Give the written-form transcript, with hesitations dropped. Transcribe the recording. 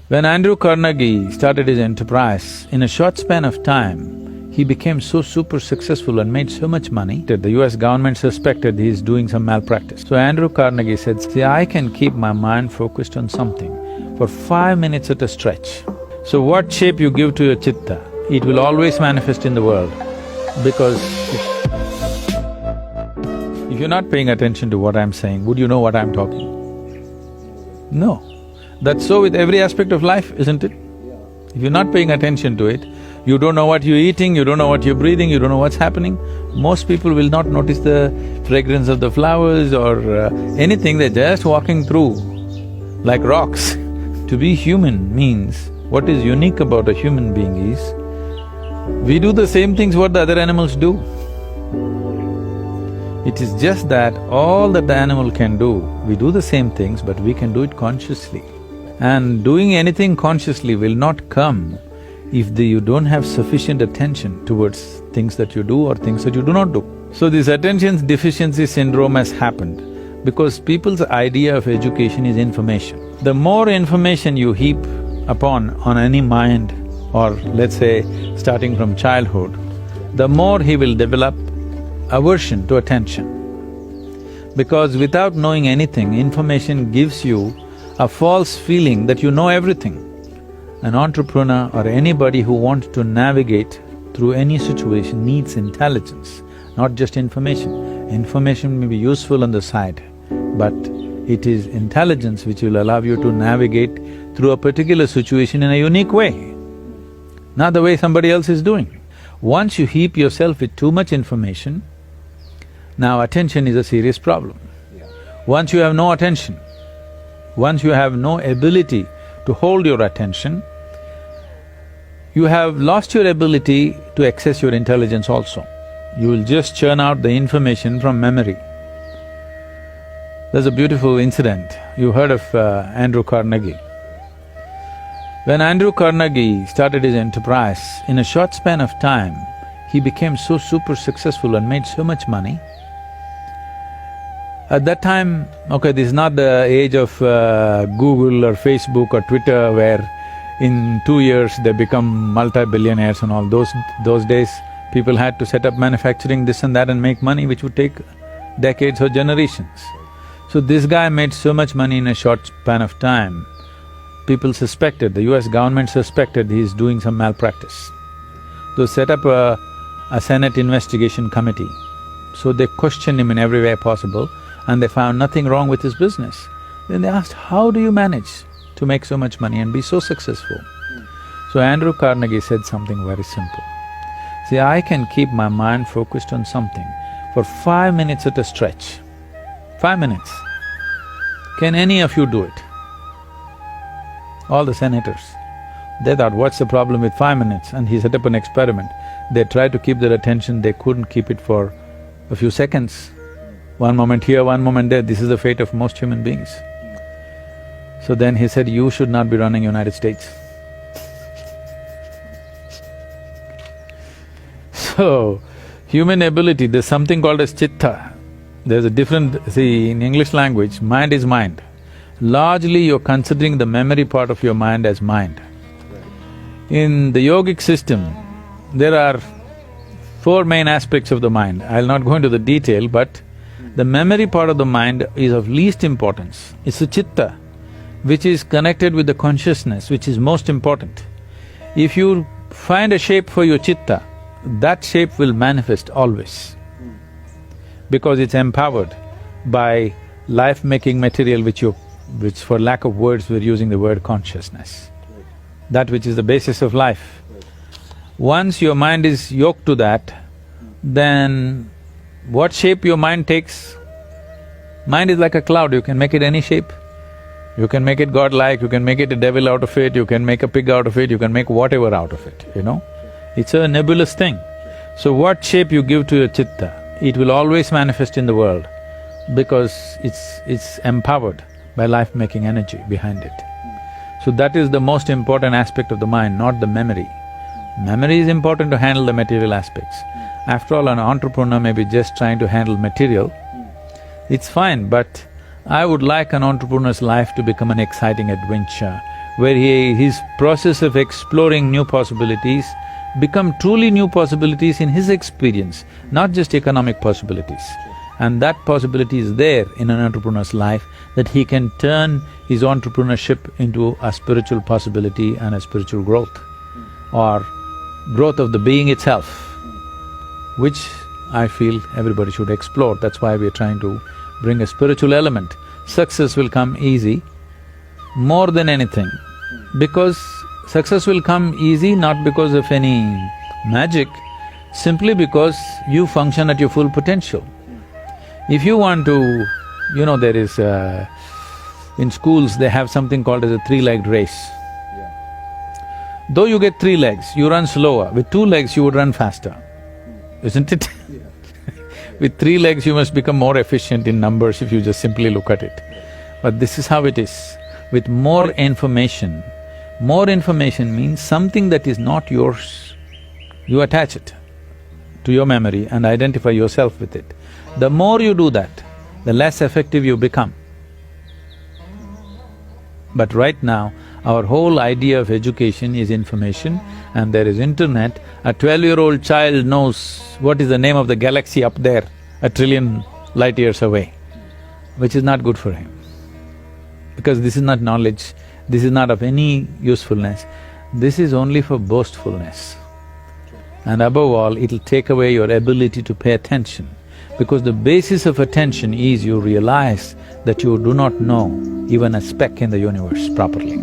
When Andrew Carnegie started his enterprise, in a short span of time, he became so super successful and made so much money that the US government suspected he's doing some malpractice. So Andrew Carnegie said, see, I can keep my mind focused on something for 5 minutes at a stretch. So what shape you give to your chitta, it will always manifest in the world, because if you're not paying attention to what I'm saying, would you know what I'm talking? No. That's so with every aspect of life, isn't it? If you're not paying attention to it, you don't know what you're eating, you don't know what you're breathing, you don't know what's happening. Most people will not notice the fragrance of the flowers or anything, they're just walking through like rocks. To be human means, what is unique about a human being is, we do the same things what the other animals do. It is just that all that the animal can do, we do the same things, but we can do it consciously. And doing anything consciously will not come if you don't have sufficient attention towards things that you do or things that you do not do. So this attention deficiency syndrome has happened because people's idea of education is information. The more information you heap upon on any mind, or let's say starting from childhood, the more he will develop aversion to attention. Because without knowing anything, information gives you a false feeling that you know everything. An entrepreneur or anybody who wants to navigate through any situation needs intelligence, not just information. Information may be useful on the side, but it is intelligence which will allow you to navigate through a particular situation in a unique way, not the way somebody else is doing. Once you heap yourself with too much information, now attention is a serious problem. Once you have no attention, once you have no ability to hold your attention, you have lost your ability to access your intelligence also. You will just churn out the information from memory. There's a beautiful incident, you heard of Andrew Carnegie. When Andrew Carnegie started his enterprise, in a short span of time, he became so super successful and made so much money. At that time, okay, this is not the age of Google or Facebook or Twitter where in 2 years they become multi-billionaires and all. Those days, people had to set up manufacturing this and that and make money which would take decades or generations. So this guy made so much money in a short span of time, people suspected, the US government suspected he's doing some malpractice. They set up a Senate investigation committee. So they questioned him in every way possible and they found nothing wrong with his business. Then they asked, how do you manage to make so much money and be so successful? So Andrew Carnegie said something very simple. See, I can keep my mind focused on something for 5 minutes at a stretch. 5 minutes. Can any of you do it? All the senators. They thought, what's the problem with 5 minutes? And he set up an experiment. They tried to keep their attention, they couldn't keep it for a few seconds. One moment here, one moment there, this is the fate of most human beings. So then he said, you should not be running United States. So, human ability, there's something called as chitta. There's a different… see, in English language, mind is mind. Largely you're considering the memory part of your mind as mind. In the yogic system, there are 4 main aspects of the mind. I'll not go into the detail, but the memory part of the mind is of least importance. It's the chitta, which is connected with the consciousness, which is most important. If you find a shape for your chitta, that shape will manifest always, because it's empowered by life-making material which for lack of words we're using the word consciousness, that which is the basis of life. Once your mind is yoked to that, then what shape your mind takes? Mind is like a cloud, you can make it any shape. You can make it godlike, you can make it a devil out of it, you can make a pig out of it, you can make whatever out of it, you know? It's a nebulous thing. So what shape you give to your chitta, it will always manifest in the world because it's empowered by life-making energy behind it. So that is the most important aspect of the mind, not the memory. Memory is important to handle the material aspects. After all, an entrepreneur may be just trying to handle material. It's fine, but I would like an entrepreneur's life to become an exciting adventure where his process of exploring new possibilities become truly new possibilities in his experience, not just economic possibilities. And that possibility is there in an entrepreneur's life, that he can turn his entrepreneurship into a spiritual possibility and a spiritual growth, or growth of the being itself, which I feel everybody should explore. That's why we're trying to bring a spiritual element. Success will come easy more than anything, because success will come easy not because of any magic, simply because you function at your full potential. If you want to… there is… in schools they have something called as a three-legged race. Though you get 3 legs, you run slower. With 2 legs, you would run faster, isn't it? With 3 legs, you must become more efficient in numbers if you just simply look at it. But this is how it is. With more information means something that is not yours, you attach it to your memory and identify yourself with it. The more you do that, the less effective you become. But right now, our whole idea of education is information, and there is internet. A 12-year-old child knows what is the name of the galaxy up there, a trillion light years away, which is not good for him. Because this is not knowledge, this is not of any usefulness, this is only for boastfulness. And above all, it'll take away your ability to pay attention. Because the basis of attention is you realize that you do not know even a speck in the universe properly.